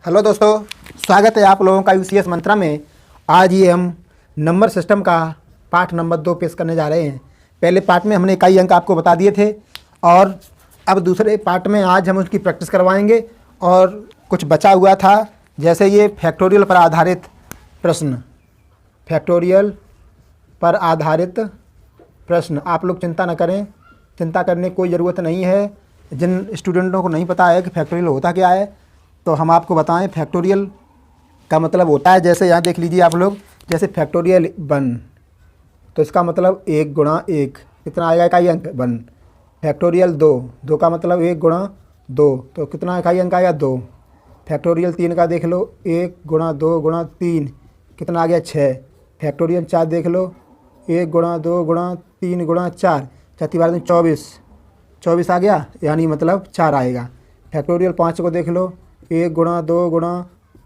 Hello दोस्तों, स्वागत है आप लोगों का यूसीएस मंत्रा में। आज ये हम नंबर सिस्टम का पाठ नंबर 2 पेश करने जा रहे हैं। पहले पार्ट में हमने इकाई अंक आपको बता दिए थे और अब दूसरे पार्ट में आज हम उसकी प्रैक्टिस करवाएंगे। और कुछ बचा हुआ था, जैसे ये फैक्टोरियल पर आधारित प्रश्न। फैक्टोरियल पर आधारित प्रश्न आप लोग चिंता न करें, चिंता करने की कोई ज़रूरत नहीं है। जिन स्टूडेंटों को नहीं पता है कि फैक्टोरियल होता क्या है, तो हम आपको बताएं। फैक्टोरियल का मतलब होता है, जैसे यहाँ देख लीजिए आप लोग, जैसे फैक्टोरियल 1, तो इसका मतलब 1 गुणा 1 कितना आएगा इकाई अंक 1। फैक्टोरियल 2 का मतलब 1 गुणा 2, तो कितना इकाई अंक आएगा 2। फैक्टोरियल 3 का देख लो, 1 गुणा 2 गुणा 3 कितना आ गया 6। फैक्टोरियल 4 देख लो, 1 गुणा 2 गुणा 3 गुणा 4, 4 24 आ गया, यानी मतलब 4 आएगा। फैक्टोरियल 5 को देख लो, 1 गुणा 2 गुणा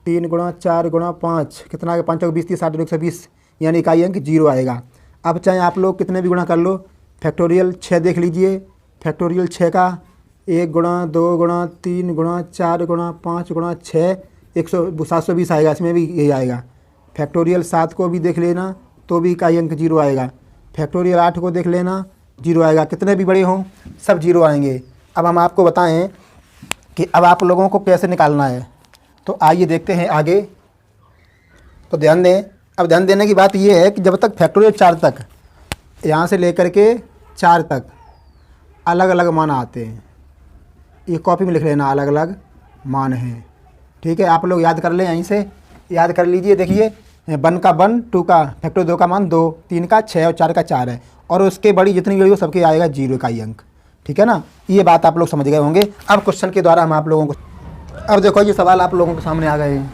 3 गुणा 4 गुणा 5 कितना आ गया 5 20 30 60 120, यानी इकाई अंक 0 आएगा। अब चाहे आप लोग कितने भी गुणा कर लो। फैक्टोरियल 6 देख लीजिए, फैक्टोरियल 6 का 1 गुणा 2 गुणा 3 गुणा 4 गुणा 5 गुणा 6 720 आएगा, इसमें भी यही आएगा। फैक्टोरियल 7 को भी देख लेना, तो भी इकाई अंक 0 आएगा। फैक्टोरियल 8 को देख लेना, 0 आएगा। कितने भी बड़े हों सब 0 आएंगे। अब हम आपको बताएं कि अब आप लोगों को कैसे निकालना है, तो आइए देखते हैं आगे। तो ध्यान दें। अब ध्यान देने की बात यह है कि जब तक फैक्टोरियल 4 तक, यहाँ से लेकर के 4 तक अलग अलग मान आते हैं, ये कॉपी में लिख लेना, अलग अलग मान हैं। ठीक है, आप लोग याद कर लें, यहीं से याद कर लीजिए। देखिए 1 का 1, 2 का फैक्टोरियल 2 का मान 2, 3 का 6 और 4 का 4 है, और उसके बड़ी जितनी बड़ी हो सबके आएगा 0 इकाई अंक। ठीक है ना, ये बात आप लोग समझ गए होंगे। अब क्वेश्चन के द्वारा हम आप लोगों को, अब देखो ये सवाल आप लोगों के सामने आ गए हैं।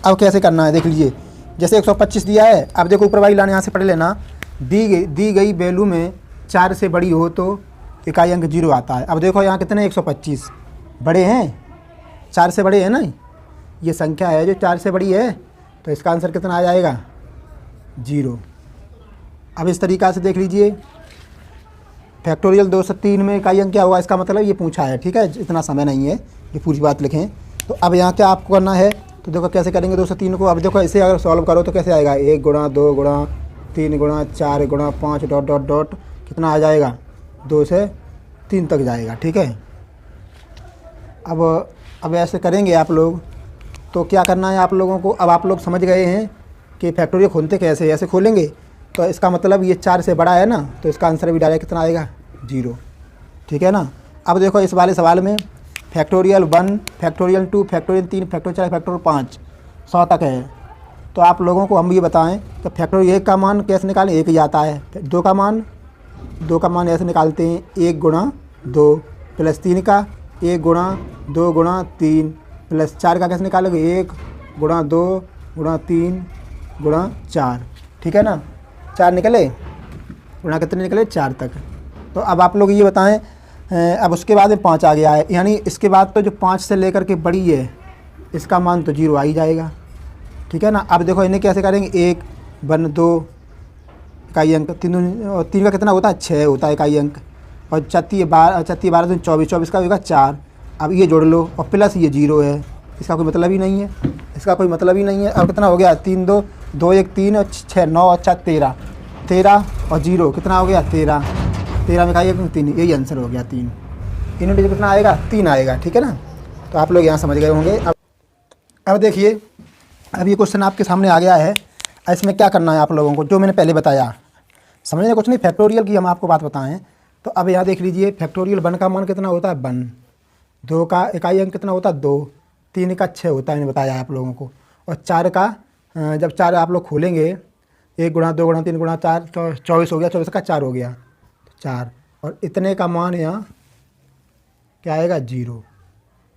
अब कैसे करना है देख लीजिए। जैसे 125 दिया है, अब देखो ऊपर वाली लाइन यहाँ से पढ़ लेना। दी गई वैल्यू में 4 से बड़ी हो तो इकाई अंक 0 आता है। अब देखो यहाँ कितने 125 बड़े हैं, 4 से बड़े हैं ना, ये संख्या है जो 4 से बड़ी है, तो इसका आंसर कितना आ जाएगा 0। अब इस तरीक़ा से देख लीजिए। फैक्टोरियल 2 से 3 में इकाई अंक क्या होगा, इसका मतलब ये पूछा है। ठीक है, इतना समय नहीं है ये पूरी बात लिखें। तो अब यहाँ क्या आपको करना है, तो देखो कैसे करेंगे 2 से 3 को। अब देखो इसे अगर सॉल्व करो तो कैसे आएगा, 1 गुणा 2 गुणा 3 गुणा 4 गुणा 5 डॉट डॉट डॉट कितना आ जाएगा 2 से 3 तक जाएगा। ठीक है, अब ऐसे करेंगे आप लोग। तो क्या करना है आप लोगों को, अब आप लोग समझ गए हैं कि फैक्टोरियल खोलते कैसे, ऐसे खोलेंगे। तो इसका मतलब ये 4 से बड़ा है ना, तो इसका आंसर भी डायरेक्ट कितना आएगा 0। ठीक है ना। अब देखो इस वाले सवाल में factorial 1, factorial 2, factorial 3, factorial 4, factorial 5 100 तक है। तो आप लोगों को हम ये बताएं कि फैक्टोरियल 1 का मान कैसे निकालें, 1 ही आता है। 2 का मान ऐसे निकालते हैं, 1 गुणा 2 प्लस 3 का 1 गुणा 2 गुणा 3 प्लस 4 का कैसे निकालोगे, 1 गुणा 2 गुणा 3 गुणा 4। ठीक है ना, 4 निकले, गुणा कितने निकले 4 तक। तो अब आप लोग ये बताएं, अब उसके बाद में 5 आ गया है, यानी इसके बाद तो जो 5 से लेकर के बड़ी है इसका मान तो 0 आ ही जाएगा। ठीक है ना। अब देखो इन्हें कैसे करेंगे, 1 1 2 इकाई अंक, 3 का कितना होता है 6 होता है इकाई अंक, और 34 12 24 का होगा 4। अब ये जोड़ लो और प्लस ये 0 है, इसका कोई मतलब ही नहीं है, इसका कोई मतलब ही नहीं है। अब कितना हो गया 3 2 2 1 3 और 6 9 अच्छा 13 और 0 कितना हो गया 13 में इकाई अंक 3, यही आंसर हो गया 3। तीनों डिजिट कितना आएगा 3 आएगा। ठीक है ना, तो आप लोग यहाँ समझ गए होंगे। अब देखिए, अब ये क्वेश्चन आपके सामने आ गया है। इसमें क्या करना है आप लोगों को, जो मैंने पहले बताया, समझने कुछ नहीं। फैक्टोरियल की हम आपको बात बताएं, तो अब यहाँ देख लीजिए। फैक्टोरियल 1 का मान कितना होता है 1, 2 का इकाई अंक कितना होता है 2, 3 का 6 होता है, मैंने बताया आप लोगों को, और 4 का जब 4 आप लोग खोलेंगे, 1 गुणा 2 गुणा 3 गुणा 4 24 हो गया, 24 का 4 हो गया 4, और इतने का मान यहाँ क्या आएगा 0,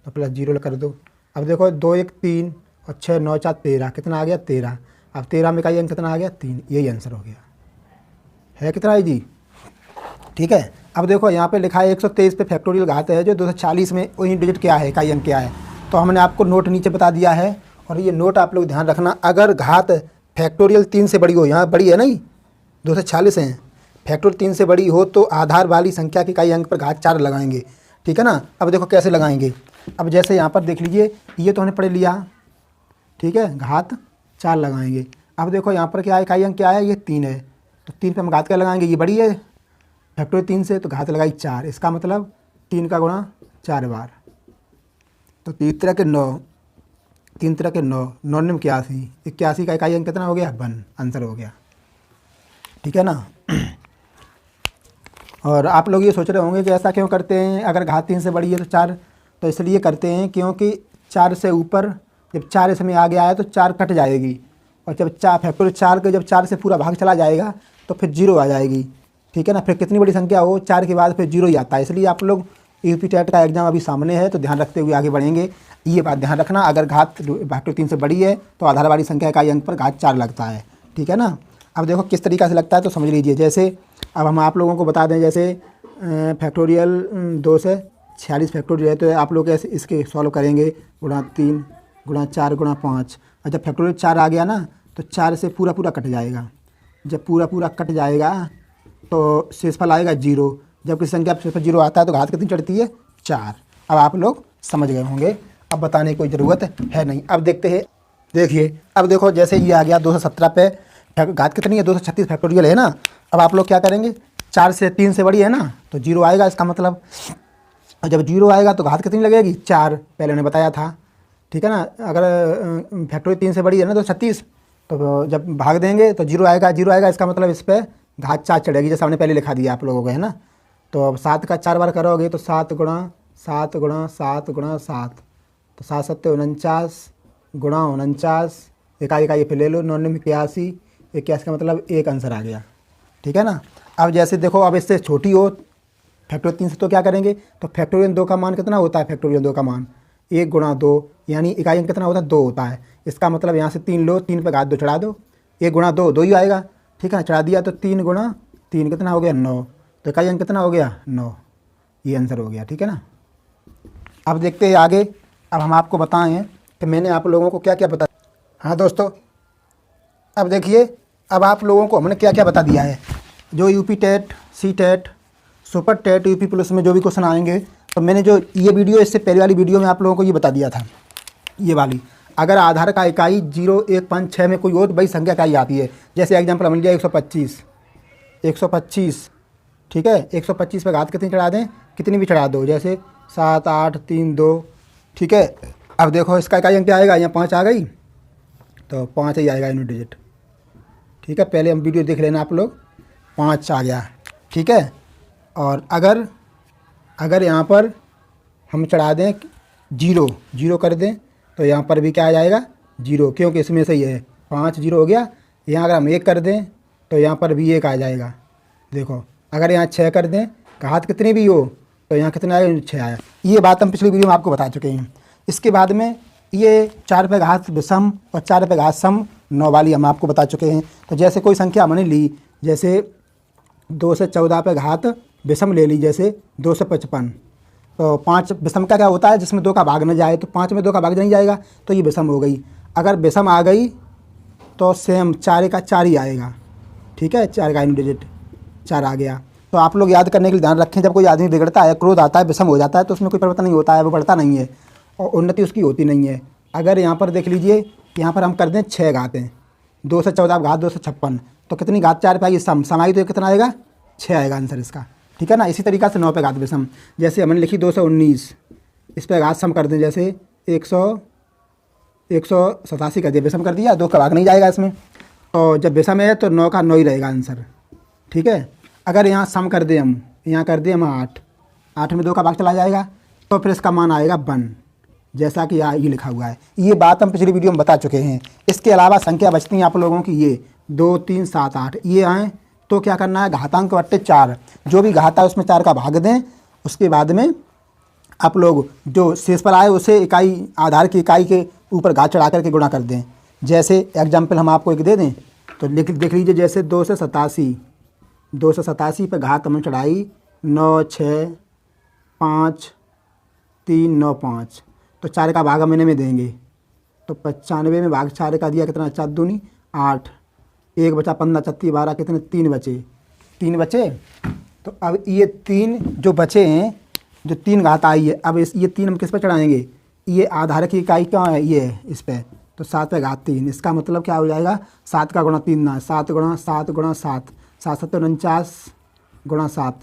तो प्लस 0 कर दो। अब देखो 2 1 3 और 6 9 4 13 कितना आ गया 13। अब 13 में इकाई अंक कितना आ गया 3, यही आंसर हो गया है। कितना है जी, ठीक है। अब देखो यहाँ पे लिखा है 123 पे फैक्टोरियल घात है जो 240 में वही डिजिट क्या है, इकाई अंक क्या है। तो हमने आपको नोट नीचे बता दिया है, और ये नोट आप लोग ध्यान रखना। अगर घात फैक्टोरियल 3 से बड़ी हो, यहाँ बड़ी है नहीं 240 हैं, फैक्टोरियल 3 से बड़ी हो तो आधार वाली संख्या की इकाई अंक पर घात 4 लगाएंगे। ठीक है ना। अब देखो कैसे लगाएंगे, अब जैसे यहाँ पर देख लीजिए, ये तो हमने पढ़ लिया, ठीक है, घात 4 लगाएंगे। अब देखो यहाँ पर क्या है, इकाई अंक क्या है, ये 3 है, तो 3 पे हम घात क्या लगाएंगे, ये बड़ी है फैक्टोरियल 3 से, तो घात लगाई 4, इसका मतलब 3 का गुणा 4 बार, तो 3 तरह के 9, 3 तरह के 9, 9 में 81, 81 का इकाई अंक कितना हो गया, 1, आंसर हो गया, ठीक है ना। और आप लोग ये सोच रहे होंगे कि ऐसा क्यों करते हैं, अगर घात 3 से बड़ी है तो 4, तो इसलिए करते हैं क्योंकि 4 से ऊपर जब 4 इसमें आ गया है तो 4 कट जाएगी, और जब 4 फैक्टोरियल 4 के जब 4 से पूरा भाग चला जाएगा तो फिर 0 आ जाएगी, ठीक है ना। फिर कितनी बड़ी संख्या हो, 4 के बाद फिर 0 ही आता है। इसलिए आप लोग यूपी टेट का एग्जाम अभी सामने है, तो ध्यान रखते हुए आगे बढ़ेंगे। ये बात ध्यान रखना, अगर घात फैक्टोरियल 3 से बड़ी है तो आधार वाली संख्या इकाई अंक पर घात 4 लगता है, ठीक है ना। अब देखो किस तरीक़ा से लगता है तो समझ लीजिए। जैसे अब हम आप लोगों को बता दें, जैसे फैक्टोरियल 2 से 46 फैक्टोरियल है, तो आप लोग ऐसे इसके सॉल्व करेंगे, गुणा 3 गुणा 4 गुणा 5, और जब फैक्टोरियल 4 आ गया ना तो 4 से पूरा पूरा कट जाएगा, जब पूरा पूरा कट जाएगा तो शेषफल आएगा 0। जब किसी संख्या पर 0 आता है तो घात कितनी चढ़ती है, 4। अब आप लोग समझ गए होंगे, अब बताने की कोई ज़रूरत है नहीं। अब देखते हैं, देखिए अब देखो जैसे ये आ गया 217 पे घात कितनी है, 236 फैक्टोरियल है ना। अब आप लोग क्या करेंगे, 4 से 3 से बड़ी है ना तो 0 आएगा, इसका मतलब, और जब 0 आएगा तो घात कितनी लगेगी, 4, पहले उन्हें बताया था, ठीक है ना। अगर फैक्टोरियल 3 से बड़ी है ना 236, तो जब भाग देंगे तो 0 आएगा, 0 आएगा, इसका मतलब इस पर घात 4 चढ़ेगी, जैसे हमने पहले लिखा दिया आप लोगों को, है ना। तो अब 7 का 4 बार करोगे तो 7 गुणा 7 गुणा 7 गुणा 7, तो 7 7 49 गुणा 49, इकाई फिर ले लो, 9 में 81, 81 का मतलब 1 आंसर आ गया, ठीक है ना। अब जैसे देखो, अब इससे छोटी हो फैक्टोरियल 3 से तो क्या करेंगे, तो फैक्टोरियल 2 का मान कितना होता है, फैक्टोरियल 2 का मान 1 गुणा 2, यानी इकाई अंक कितना होता है, 2 होता है। इसका मतलब यहाँ से 3 लो, 3 पे घात 2 चढ़ा दो, 1 गुणा 2 2 ही आएगा, ठीक है ना। चढ़ा दिया तो 3 गुणा 3 कितना हो गया, 9, तो इकाई अंक कितना हो गया, 9, ये आंसर हो गया, ठीक है ना। अब देखते हैं आगे। अब हम आपको बताएं कि मैंने आप लोगों को क्या क्या बता, हाँ दोस्तों, अब देखिए, अब आप लोगों को हमने क्या क्या बता दिया है। जो UP TET, C TET, super TET, UP police में जो भी क्वेश्चन आएंगे, तो मैंने जो ये वीडियो, इससे पहले वाली वीडियो में आप लोगों को ये बता दिया था, ये वाली, अगर आधार का इकाई 0 1 5 6 में कोई और बड़ी संख्या इकाई आती है, जैसे एग्जाम्पल हमने लिया 125, ठीक है, 125 पे घात कितनी चढ़ा दें, कितनी भी चढ़ा दो, जैसे 7 8 3 2, ठीक है। अब देखो इसका इकाई अंक क्या आएगा, यहाँ 5 आ गई तो 5 ही आएगा यूनिट डिजिट, ठीक है। पहले हम वीडियो देख लेना आप लोग, 5 आ गया, ठीक है। और अगर यहाँ पर हम चढ़ा दें 0 कर दें तो यहाँ पर भी क्या आ जाएगा, 0, क्योंकि इसमें से ये है 5 0 हो गया। यहाँ अगर हम 1 कर दें तो यहाँ पर भी 1 आ जाएगा। देखो अगर यहाँ 6 कर दें, घात कितनी भी हो तो यहाँ कितना आएगा, 6 आया। ये बात हम पिछली वीडियो में आपको बता चुके हैं। इसके बाद में ये 4 पे घात विषम और 4 पे घात सम 9 वाली हम आपको बता चुके हैं। तो जैसे कोई संख्या हमने ली, जैसे 2 से 14 पे घात विषम ले ली, जैसे 2 से 55, तो 5 विषम का क्या होता है, जिसमें 2 का भाग न जाए, तो 5 में 2 का भाग नहीं जाएगा, तो ये विषम हो गई। अगर विषम आ गई तो सेम 4 का 4 ही आएगा, ठीक है, 4 का यूनिट डिजिट 4 आ गया। तो आप लोग याद करने के लिए ध्यान रखें, जब कोई आदमी बिगड़ता है, क्रोध आता है, विषम हो जाता है, तो उसमें कोई परिवर्तन नहीं होता है, वो बढ़ता नहीं है और उन्नति उसकी होती नहीं है। अगर यहाँ पर देख लीजिए, यहाँ पर हम कर दें 6 घातें, 2 से 14 घात 2 से 56, तो कितनी घात 4 पे आएगी, समाई, तो कितना आएगा, 6 आएगा आंसर इसका, ठीक है ना। इसी तरीक़ा से 9 पे घात विषम, जैसे हमने लिखी 219, इस पर घात सम कर दें, जैसे 187 कर दिया, विषम कर दिया, 2 का भाग नहीं जाएगा इसमें, तो जब विषम है तो 9 का 9 ही रहेगा आंसर, ठीक है। अगर यहाँ सम कर दें हम, यहाँ कर दें हम 8 में 2 का भाग चला जाएगा, तो फिर इसका मान आएगा 1, जैसा कि यहाँ ये लिखा हुआ है। ये बात हम पिछली वीडियो में बता चुके हैं। इसके अलावा संख्या बचती हैं आप लोगों की, ये 2 3 7 8, ये आएँ तो क्या करना है, घातांक बट्टे 4, जो भी घात है उसमें 4 का भाग दें। उसके बाद में आप लोग जो शेष पर आए उसे इकाई, आधार की इकाई के ऊपर घात चढ़ा करके गुणा कर दें। जैसे एग्जाम्पल हम आपको एक दे दें, तो देख लीजिए, जैसे 2 से 87 पर घात हमने चढ़ाई 9 6 5 3 9 5, तो 4 का भाग हम इन्हें में देंगे, तो 95 में भाग 4 का दिया, कितना, 4 दूनी 8, 1 बचा 15 36 12, कितने 3 बचे। तो अब ये 3 जो बचे हैं, जो 3 घात आई है, अब ये 3 हम किस पे चढ़ाएंगे, ये आधार की इकाई क्या है, ये है इस पे, तो 7 पे घात 3, इसका मतलब क्या हो जाएगा 7 का गुणा 3 ना, 7 गुणा 7 गुणा 7, 7 7 49 गुणा 7,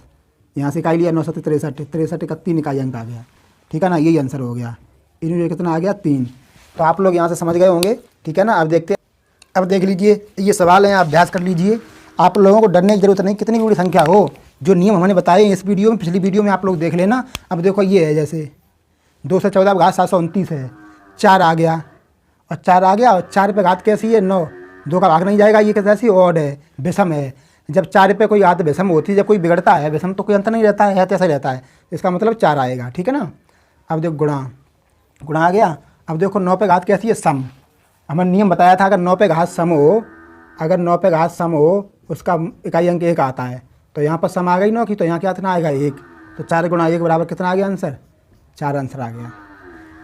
यहाँ से इकाई लिया 9 7 63, 63 का 3 इकाई अंक आ गया, ठीक है ना, यही आंसर हो गया। इन्होंने कितना आ गया 3। तो आप लोग यहाँ से समझ गए होंगे, ठीक है ना। अब देखते, अब देख लीजिए ये सवाल है, आप अभ्यास कर लीजिए। आप लोगों को डरने की जरूरत नहीं, कितनी भी बड़ी संख्या हो, जो नियम हमने बताए इस वीडियो में, पिछली वीडियो में आप लोग देख लेना। अब देखो ये है, जैसे 2 से 14 घात 729 है, 4 आ गया और 4 आ गया, और 4 पे घात कैसी है 9, 2 का भाग नहीं जाएगा, ये कैसी ऑड है, विषम है। जब 4 पे कोई घात विषम होती है, जब कोई बिगड़ता है विषम तो कोई अंतर नहीं रहता है, तैसा रहता है, इसका मतलब 4 आएगा, ठीक है ना। अब देखो गुणा आ गया। अब देखो 9 पे घात कैसी है सम, हमें नियम बताया था अगर 9 पे घात सम हो, अगर 9 पे घात सम हो उसका इकाई अंक 1 आता है, तो यहाँ पर सम आ गई 9 की, तो यहाँ क्या कितना आएगा 1, तो 4 गुणा 1 बराबर कितना आ गया आंसर, 4 आंसर आ गया,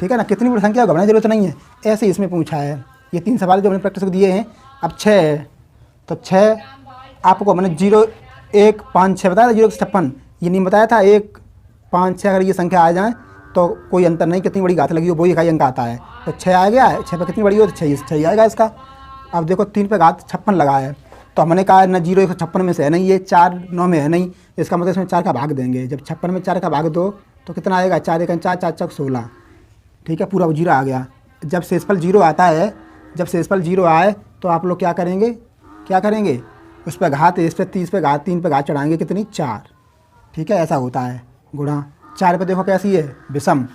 ठीक है ना। कितनी बड़ी संख्या घबराने की जरूरत नहीं है, ऐसे ही इसमें पूछा है। ये 3 सवाल जो हमने प्रैक्टिस को दिए हैं। अब 6 है, तो 6 आपको मैंने 0 1 5 6 बताया था, 0 से 56 ये नहीं बताया था, 1 5 6 अगर ये संख्या आ जाए तो कोई अंतर नहीं, कितनी बड़ी घात लगी हो वही इकाई अंक आता है। तो 6 आ गया है, 6 पे कितनी बड़ी हो तो 6 आएगा इसका। अब देखो 3 पे घात 56 लगा है, तो हमने कहा ना 0 156 में से है नहीं, ये 4 9 में है नहीं, इसका मतलब इसमें 4 का भाग देंगे। जब 56 में 4 का भाग दो तो कितना आएगा, 4 1 4 4 4 16, ठीक है, पूरा 0 आ गया। जब शेषफल 0 आता है, जब शेषफल 0 आए तो आप लोग क्या करेंगे, उस पर घात, इस पर 30 पे घात 3 पे घात चढ़ाएंगे, कितनी 4, ठीक है, ऐसा होता है। गुणा 4 पे देखो कैसी है विषम,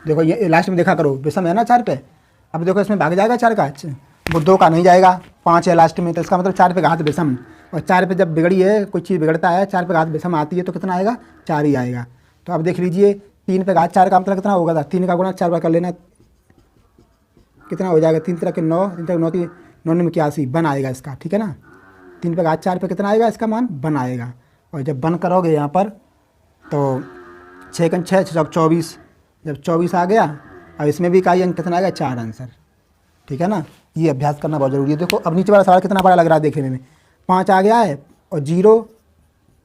देखो ये लास्ट में देखा करो विषम है ना 4 पे। अब देखो इसमें भाग जाएगा 4 का, वो 2 का नहीं जाएगा, 5 है लास्ट में, तो इसका मतलब 4 पे घात विषम, और 4 पे जब बिगड़ी है कोई चीज़ बिगड़ता है 4 पे घात विषम आती है तो कितना आएगा 4 ही आएगा। तो अब देख लीजिए 3 पे घात 4 का मतलब कितना होगा था, 3 का गुणा 4 बार कर लेना, कितना हो जाएगा 3 तरह के 9, 3 तरह 9 9 में 81 बन आएगा इसका, ठीक है ना। 3 पे घात 4 पे कितना आएगा इसका मान बन आएगा, और जब बन करोगे यहाँ पर तो 6 6 6 24, जब 24 आ गया, अब इसमें भी इकाई अंक कितना आएगा 4 आंसर, ठीक है ना। ये अभ्यास करना बहुत ज़रूरी है। देखो अब नीचे वाला सवाल कितना बड़ा लग रहा है देखने में, 5 आ गया है और 0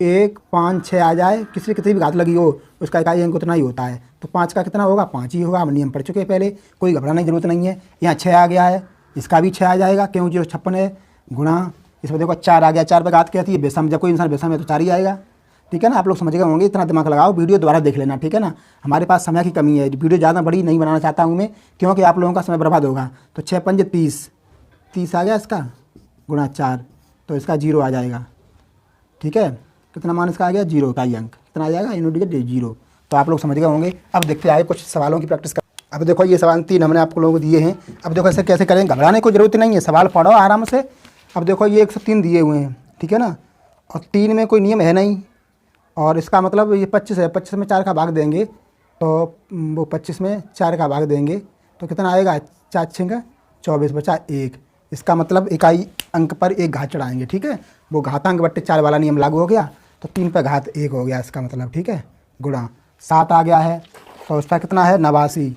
1 5 6 आ जाए, कितनी भी घात लगी हो उसका इकाई अंक उतना ही होता है, तो 5 का कितना होगा 5 ही होगा, हम नियम पढ़ चुके हैं पहले, कोई घबराने की जरूरत नहीं है। यहाँ 6 आ गया है, इसका भी 6 आ जाएगा, क्यों 0 56 है, गुणा इसमें देखो 4 आ गया, 4 पे घात क्या थी है बेसम, जब कोई इंसान बेसम है तो 4 ही आएगा, ठीक है ना। आप लोग समझ गए होंगे, इतना दिमाग लगाओ, वीडियो दोबारा देख लेना, ठीक है ना। हमारे पास समय की कमी है, वीडियो ज़्यादा बड़ी नहीं बनाना चाहता हूँ मैं, क्योंकि आप लोगों का समय बर्बाद होगा। तो 6 5 30 आ गया इसका, गुणा 4, तो इसका 0 आ जाएगा, ठीक है, कितना मान इसका आ गया 0 का ही अंक, कितना आ जाएगा यूनिट 0। तो आप लोग समझ गए होंगे। अब देखते आए कुछ सवालों की प्रैक्टिस कर। अब देखो ये सवाल 3 हमने आप लोगों को दिए हैं। अब देखो ऐसे कैसे करें, घबराने की जरूरत नहीं है, सवाल पढ़ो आराम से। अब देखो ये 103 दिए हुए हैं, ठीक है ना, और 3 में कोई नियम है नहीं, और इसका मतलब ये 25 है, 25 में 4 का भाग देंगे तो वो 25 में 4 का भाग देंगे तो कितना आएगा 4 6 24 बचा 1, इसका मतलब इकाई अंक पर 1 घात चढ़ाएंगे, ठीक है, वो घातांक बट्टे 4 वाला नियम लागू हो गया, तो 3 पे घात 1 हो गया इसका मतलब, ठीक है। गुणा 7 आ गया है, तो उसका कितना है 89,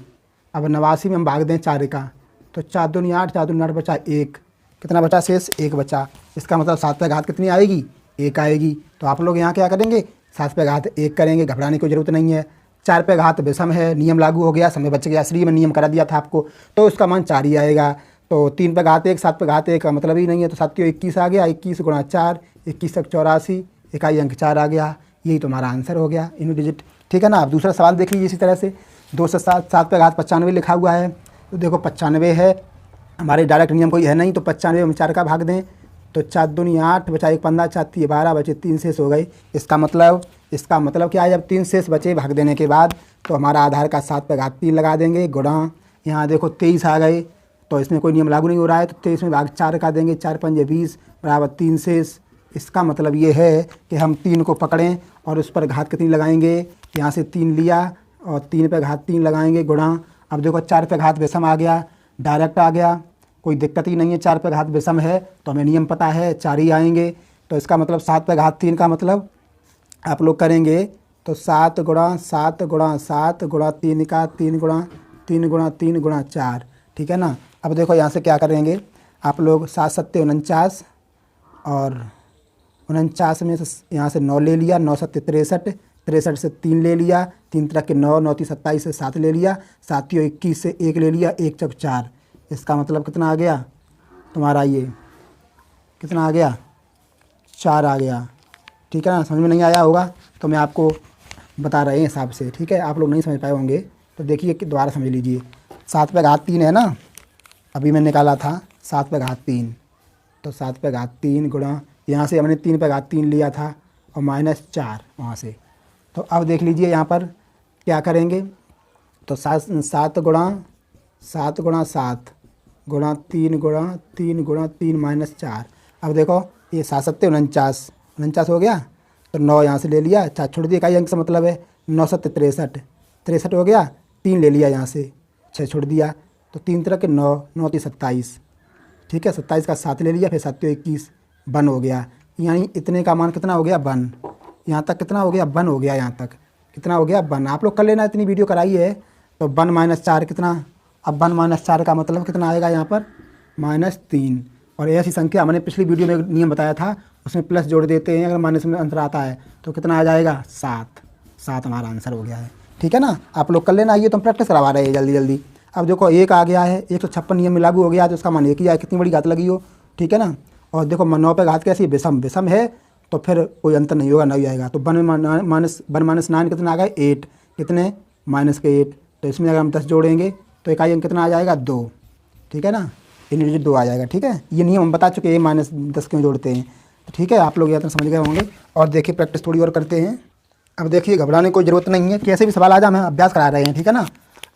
अब 89 में हम भाग दें 4 का, तो 4 दूनी 8, 4 दूनी 8 बचा 1, कितना बचा शेष 1 बचा, इसका मतलब 7 पे घात कितनी आएगी 1 आएगी। तो आप लोग यहाँ क्या करेंगे 7 पे घात 1 करेंगे, घबराने की जरूरत नहीं है। 4 पे घात विषम है, नियम लागू हो गया, समय बच गया, इसलिए मैं नियम करा दिया था आपको, तो उसका मान 4 ही आएगा। तो 3 पे घात 1 7 पे घात 1 का मतलब ही नहीं है, तो 7 के 21 आ गया, 21 गुणा 4 21 तक 84, इकाई अंक 4 आ गया, यही तुम्हारा आंसर हो गया इन डिजिट, ठीक है ना। अब दूसरा सवाल देख लीजिए इसी तरह से, 2 से 7 पे घात 95 लिखा हुआ है, तो देखो 95 है, हमारे डायरेक्ट नियम कोई है नहीं, तो 95 में 4 का भाग दें तो 4 दूनी 8 बचा 1 15 4 3 12 बचे 3 शेष हो गए। इसका मतलब क्या है, जब 3 शेष बचे भाग देने के बाद तो हमारा आधार का 7 पे घात 3 लगा देंगे, गुणा यहाँ देखो 23 आ गए, तो इसमें कोई नियम लागू नहीं हो रहा है, तो 23 में भाग 4 का देंगे, 4 5 20 बराबर 3 शेष। इसका मतलब ये है कि हम 3 को पकड़ें और उस पर घात कितनी लगाएंगे, यहाँ से 3 लिया और 3 पे घात 3 लगाएंगे, गुणा अब देखो 4 पे घात विषम आ गया, डायरेक्ट आ गया, कोई दिक्कत ही नहीं है, 4 पे घात विषम है तो हमें नियम पता है 4 ही आएंगे। तो इसका मतलब 7 पे घात 3 का मतलब आप लोग करेंगे तो 7 गुणा 7 गुणा 7 गुणा 3 का 3 गुणा 3 गुणा 3 गुणा 4, ठीक है ना। अब देखो यहाँ से क्या करेंगे आप लोग, 7 7 49 और 49 में से यहाँ से 9 ले लिया, 9 7 63, 63 से 3 ले लिया, 3 तरह के 9, 9 3 27 से 7 ले लिया, 7 21 से 1 ले लिया, 1 चौक 4। इसका मतलब कितना आ गया तुम्हारा, ये कितना आ गया 4 आ गया। ठीक है ना, समझ में नहीं आया होगा तो मैं आपको बता रहे हैं हिसाब से। ठीक है, आप लोग नहीं समझ पाए होंगे तो देखिए कि दोबारा समझ लीजिए। 7 पे घात 3 है ना, अभी मैंने निकाला था 7 पे घात 3, तो 7 पे घात 3 गुणा यहाँ से हमने 3 पे घात 3 लिया था और -4 वहाँ से। तो अब देख लीजिए यहाँ पर क्या करेंगे, तो 7 गुणा 7 गुणा 7 गुणा 3 गुणा 3 गुणा 3 -4। अब देखो ये 7 7 49, 49 हो गया, तो 9 यहाँ से ले लिया, 4 छोड़ दिया, इकाई अंक से मतलब है 9 7 63, 63 हो गया, 3 ले लिया यहाँ से, 6 छोड़ दिया, तो 3 तरह के 9, 9 3 27। ठीक है, 27 का 7 ले लिया, फिर 7 21 1 हो गया, यानी इतने का मान कितना हो गया 1। यहाँ तक कितना हो गया 1 हो गया, यहाँ तक कितना हो गया 1। आप लोग कर लेना, इतनी वीडियो कराई है तो 1 -4 कितना। अब 1 -4 का मतलब कितना आएगा यहाँ पर -3। और ऐसी संख्या हमने पिछली वीडियो में नियम बताया था, उसमें प्लस जोड़ देते हैं, अगर माइनस में अंतर आता है तो कितना आ जाएगा 7। 7 हमारा आंसर हो गया है। ठीक है ना, आप लोग कर लेना, ये तो हम प्रैक्टिस करवा रहे हैं जल्दी जल्दी। अब देखो 1 आ गया है, 156 नियम में लागू हो गया, तो उसका मान 1 ही आया, कितनी बड़ी घात लगी हो। ठीक है ना, और देखो 9 पे घात कैसी विषम, विषम है तो फिर कोई अंतर नहीं होगा, 9 ही आएगा। तो 1 -9 कितना आ गया 8, कितने -8। तो इसमें अगर हम 10 जोड़ेंगे तो इकाई अंक कितना आ जाएगा 2। ठीक है ना, यूनिट 2 आ जाएगा। ठीक है, ये नियम हम बता चुके हैं, -10 क्यों जोड़ते हैं। तो ठीक है, आप लोग यह तो समझ गए होंगे। और देखिए प्रैक्टिस थोड़ी और करते हैं। अब देखिए घबराने की कोई ज़रूरत नहीं है, कैसे भी सवाल आ जाए, हम अभ्यास करा रहे हैं। ठीक है ना,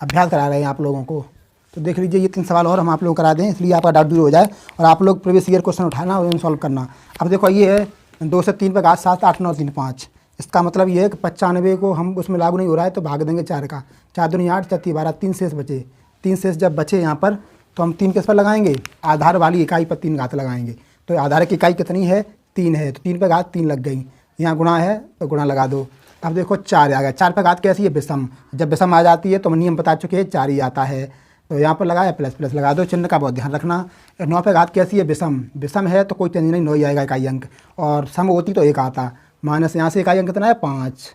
अभ्यास करा रहे हैं आप लोगों को। तो देख लीजिए ये 3 सवाल और हम आप लोग करा दें, इसलिए आपका डाउट दूर हो जाए और आप लोग प्रीवियस ईयर क्वेश्चन उठाना और सॉल्व करना। अब देखो ये है 2 से 3 पे घात 7 8 9 3 5। इसका मतलब ये है कि 95 को हम उसमें लागू नहीं हो रहा है तो भाग देंगे 4 का, 4 दूनी 8 4 3 12, 3 शेष बचे। 3 शेष जब बचे यहाँ पर तो हम 3 किस पर लगाएंगे, आधार वाली इकाई पर 3 घात लगाएंगे। तो आधार की इकाई कितनी है 3 है, तो 3 पे घात 3 लग गई, यहाँ गुणा है तो गुणा लगा दो। अब देखो 4 आ गया, 4 पे घात कैसी है विषम, जब विषम आ जाती है तो हम नियम बता चुके हैं 4 ही आता है, तो यहाँ पर लगाया प्लस प्लस लगा दो, चिन्ह का बहुत ध्यान रखना। 9 पे घात कैसी है विषम, विषम है तो कोई चेंज नहीं, 9 ही आएगा इकाई अंक, और सम होती तो 1 आता, माइनस यहाँ से इकाई अंक कितना है 5,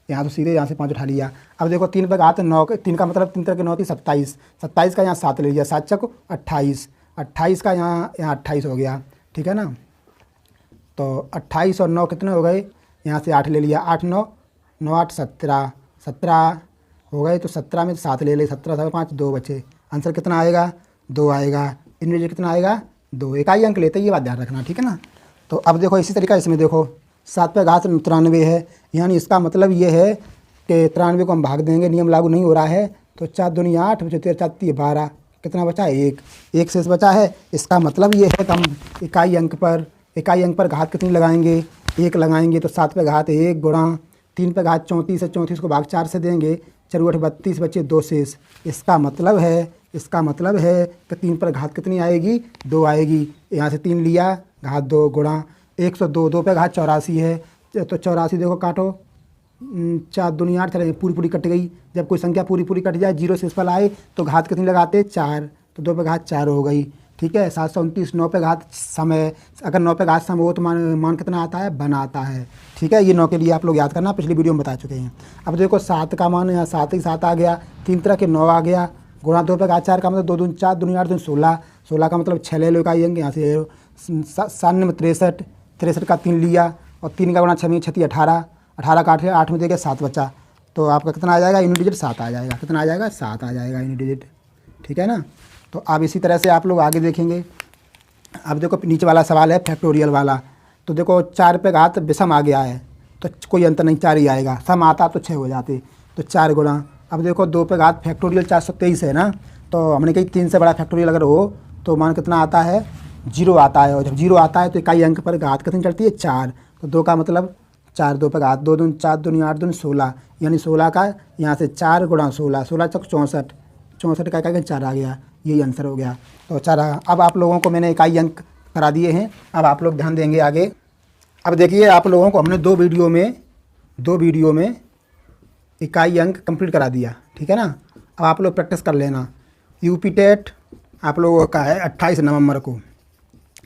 यहाँ तो सीधे यहाँ से 5 उठा लिया। अब देखो 3 पे घात 9, 3 का मतलब 3 तरह के 9 थी 27, 27 का यहाँ 7 ले लिया, 7 चक 28, 28 का यहाँ 28 हो गया। ठीक है ना, तो 28 और 9 कितने हो गए, यहाँ से 8 ले लिया, 8 9 9 8 17, 17 हो गए, तो 17 में 7 ले ले, 17 7 5 2 बचे, आंसर कितना आएगा 2 आएगा। इनमें कितना आएगा 2, इकाई अंक लेते, ये बात ध्यान रखना। ठीक है ना, तो अब देखो इसी तरीका इसमें देखो 7 पे घात 93 है, यानी इसका मतलब ये है कि 93 को हम भाग देंगे, नियम लागू नहीं हो रहा है, तो 4 दूनी 8 13 4 3 12, कितना बचा 1, 1 शेष बचा है। इसका मतलब ये है कि हम इकाई अंक पर घात कितनी लगाएंगे 1 लगाएंगे, तो 7 पे घात 1 गुणा 3 पे घात 34 है, 34 को भाग 4 से देंगे, 4 8 32 बचे 2 शेष। इसका मतलब है कि 3 पर घात कितनी आएगी 2 आएगी, यहाँ से 3 लिया घात 2 गुणा 102, 2 पे घात 84 है, तो 84 देखो काटो, 4 दूनी 8 चले, पूरी कट गई। जब कोई संख्या पूरी कट जाए, 0 से इस पर आए तो घात कितनी लगाते 4, तो 2 पे घात 4 हो गई। ठीक है, 729, 9 पे घात सम है, अगर 9 पे घात सम हो तो मान कितना आता है 1 आता है। ठीक है, ये 9 के लिए आप लोग याद करना, पिछली वीडियो में बता चुके हैं। अब देखो 7 का मान यहाँ 7 ही 7 आ गया, 3 तरह के 9 आ गया, गुणा 2 पे घात 4 का मतलब 2 दूनी 4 दूनी 8 दूनी 16, 16 का मतलब 6 ले लो इकाई अंक, यहाँ से 97 में 63, 63 का 3 लिया, और 3 का गुणा 6 में 36 18, 18 का 8 में देगा 7 बचा, तो आपका कितना आ जाएगा यूनिट डिजिट 7 आ जाएगा, कितना आ जाएगा 7 आ जाएगा यूनिट डिजिट। ठीक है ना, तो अब इसी तरह से आप लोग आगे देखेंगे। अब देखो नीचे वाला सवाल है फैक्टोरियल वाला, तो देखो 4 पे घात विषम आ गया है तो कोई अंतर नहीं, 4 ही आएगा, सम आता तो 6 हो जाते, तो 4 गुणा। अब देखो 2 पे घात फैक्टोरियल 423 है ना, तो हमने कही 3 से बड़ा फैक्टोरियल अगर हो तो मान कितना आता है 0 आता है, और जब 0 आता है तो इकाई अंक पर घात कितनी चढ़ती है 4, तो 2 का मतलब 4, 2 पे घात 2 दूनी 4 दूनी 8 दूनी 16, यानी 16 का यहाँ से 4 गुणा 16, 16 चक 64, 64 का इकाई 4 आ गया, यही आंसर हो गया। तो 4 अब आप लोगों को मैंने इकाई अंक करा दिए हैं, अब आप लोग ध्यान देंगे आगे। अब देखिए आप लोगों को हमने दो वीडियो में इकाई अंक कंप्लीट करा दिया। ठीक है ना, अब आप लोग प्रैक्टिस कर लेना। यूपी टेट आप लोगों का है 28 नवंबर को,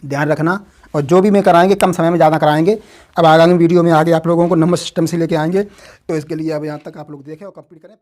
ध्यान रखना और जो भी मैं कराएंगे कम समय में ज़्यादा कराएंगे। अब आगामी वीडियो में आगे आप लोगों को नंबर सिस्टम से लेके आएंगे, तो इसके लिए अब यहाँ तक आप लोग देखें और कंप्लीट करें।